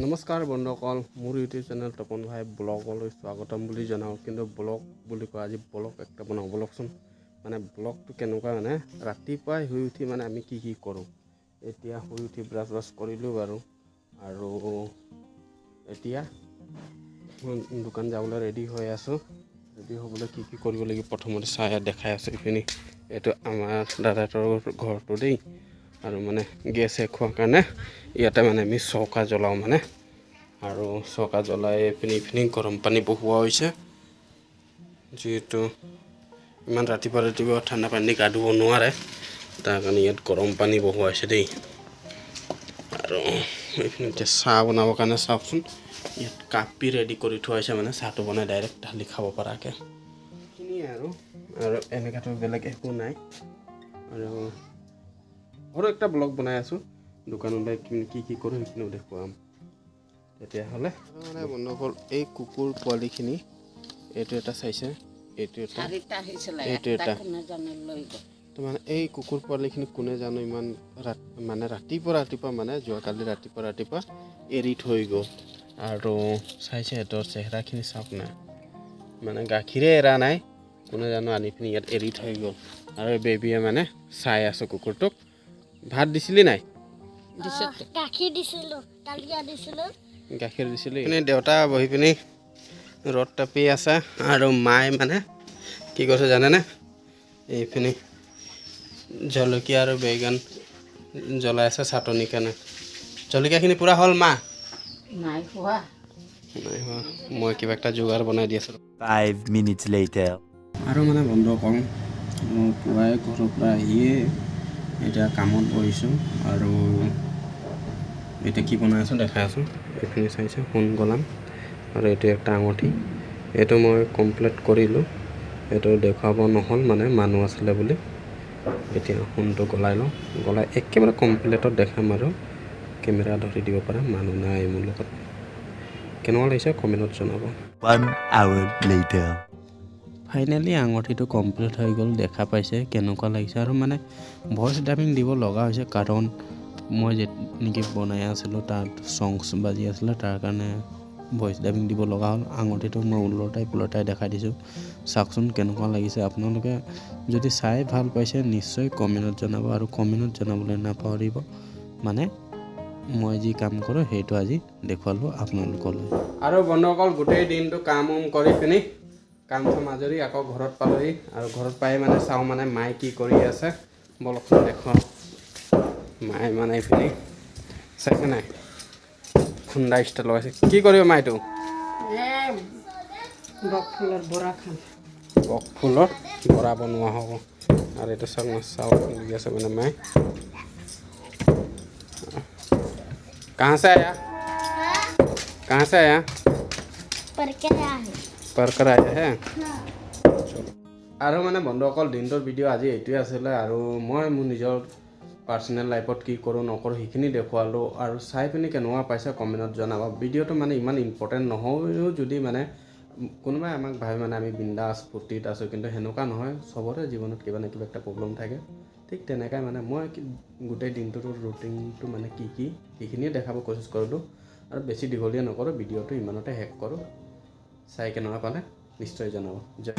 নমস্কাৰ বন্ধুসকল, মোৰ ইউটিউব চেনেল তপন ভাই ব্লগলৈ স্বাগতম বুলি জনাওঁ। কিন্তু ব্লগ বুলি কয়, আজি ব্লগ একটা বনাওঁ। ব্লগচোন মানে ব্লগটো কেনেকুৱা মানে ৰাতিপুৱাই শুই উঠি মানে আমি কি কৰোঁ। এতিয়া শুই উঠি ব্ৰাছ কৰিলোঁ বাৰু, আৰু এতিয়া দোকান যাবলৈ ৰেডি হৈ আছোঁ। ৰেডি হ'বলৈ কি কৰিব লাগিব প্ৰথমতে চাই দেখাই আছোঁ। এইখিনি এইটো আমাৰ দাদাহঁতৰ ঘৰটো দেই, আৰু মানে গেছ শেষ হোৱাৰ কাৰণে ইয়াতে মানে আমি চৌকা জ্বলাওঁ মানে, আৰু চৌকা জ্বলাই ইপিনি গৰম পানী বহোৱা হৈছে। যিহেতু ইমান ৰাতিপুৱা ঠাণ্ডা পানী গা ধুব নোৱাৰে, তাৰ কাৰণে ইয়াত গৰম পানী বহোৱা হৈছে দেই। আৰু এইখিনি এতিয়া চাহ বনাবৰ কাৰণে চাওকচোন, ইয়াত কাপি ৰেডি কৰি থোৱা হৈছে, মানে চাহটো বনাই ডাইৰেক্ট ঢালি খাব পৰাকৈ। সেইখিনিয়ে আৰু এনেকুৱাতো বেলেগ একো নাই। আৰু একটা ব্লগ বনাই আছোঁ, দোকানলৈ কি কৰোঁ সেইখিনিও দেখুৱাম। তেতিয়াহ'লে মানে বন্ধুসকল, এই কুকুৰ পোৱালিখিনি এইটো এটা চাইছে, এইটো এটা, তো মানে এই কুকুৰ পোৱালিখিনি কোনে জানো ইমান মানে ৰাতিপুৱা মানে যোৱাকালি ৰাতিপুৱা এৰি থৈ গ'ল। আৰু চাইছে সিহঁতৰ চেহেৰাখিনি চাওক না, মানে গাখীৰে এৰা নাই, কোনে জানো আনি পিনি ইয়াত এৰি থৈ গ'ল। আৰু বেবীয়ে মানে চাই আছোঁ কুকুৰটোক। ভাত দিছিলি নাই? গাখীৰ দিছিলোঁ। এনে দেউতা বহি পিনি ৰদ টাপি আছে, আৰু মায়ে মানে কি কৈছে জানেনে, এইপিনি জলকীয়া আৰু বেগেন জ্বলাই আছে চাটনিৰ কাৰণে। জলকীয়াখিনি পূৰা হ'ল মা? নাই হোৱা। মই কিবা এটা যোগাৰ বনাই দি আছোঁ। 5 minutes later. আৰু মানে বন্ধ কৰোঁ, মই পুৱাই ঘৰৰ পৰা আহিয়ে এতিয়া কামত বহিছোঁ। আৰু এতিয়া কি বনাই আছোঁ দেখাই আছোঁ। এইখিনি চাইছে সোণ গলাম, আৰু এইটো একটা আঙুঠি। এইটো মই কমপ্লিট কৰিলোঁ, এইটো দেখুৱাব নহ'ল মানে মানুহ আছিলে বুলি। এতিয়া সোণটো গলাই লওঁ, গলাই একেবাৰে কমপ্লিটত দেখাম, আৰু কেমেৰা ধৰি দিব পাৰে, মানুহ নাই মোৰ লগত। কেনেকুৱা লাগিছে কমেণ্টত জনাব। 1 hour later. ফাইনেলি আঙুঠিটো কমপ্লিট হৈ গ'ল, দেখা পাইছে কেনেকুৱা লাগিছে। আৰু মানে ভইচ ডাবিং দিব লগা হৈছে, কাৰণ মই যেনেকৈ বনাই আছিলোঁ তাত চংছ বাজি আছিলে, তাৰ কাৰণে ভইচ ডাবিং দিব লগা হ'ল। আঙুঠিটো মই ওলটাই দেখাই দিছোঁ, চাওকচোন কেনেকুৱা লাগিছে। আপোনালোকে যদি চাই ভাল পাইছে নিশ্চয় কমেণ্টত জনাব, আৰু কমেণ্টত জনাবলৈ নাপাহৰিব। মানে মই যি কাম কৰোঁ সেইটো আজি দেখুৱালোঁ আপোনালোকলৈ। আৰু বন্ধুসকল, গোটেই দিনটো কাম কৰি পিনি কাম আজৰি আকৌ ঘৰত পালোহি। আৰু ঘৰত পাই মানে চাওঁ মানে মায়ে কি কৰি আছে, বলকচোন দেখুৱাওঁ। মায়ে মানে এইপিনি চাইছে নাই, খুন্দা ষ্টাইল লগাইছে। কি কৰিব মা এইটো? বক ফুলৰ বৰা বনোৱা হ'ব। আৰু এইটো চাওক না, চাউল দি আছে মানে মায়ে। कहाँ से आया? कहाँ से आया? पढ़कर आया है? আৰু মানে বন্ধুসকল, দিনটোৰ ভিডিঅ' আজি এইটোৱে আছিলে। আৰু মই মোৰ নিজৰ পাৰ্চনেল লাইফত কি কৰোঁ নকৰোঁ সেইখিনি দেখুৱালোঁ। আৰু চাই পিনি কেনেকুৱা পাইছে কমেণ্টত জনাব। ভিডিঅ'টো মানে ইমান ইম্পৰ্টেণ্ট নহয়ও, যদি মানে কোনোবাই আমাক ভাবে মানে আমি বিন্দাছ ফূৰ্তিত আছোঁ, কিন্তু সেনেকুৱা নহয়। চবৰে জীৱনত কিবা না কিবা এটা প্ৰব্লেম থাকে। ঠিক তেনেকৈ মানে মই গোটেই দিনটোৰ ৰুটিনটো মানে কি সেইখিনিয়ে দেখাব কোচিছ কৰিলোঁ। আৰু বেছি দীঘলীয়া নকৰোঁ, ভিডিঅ'টো ইমানতে শেষ কৰোঁ। চাই কেনেকুৱা পালে নিশ্চয় জনাব। জয়।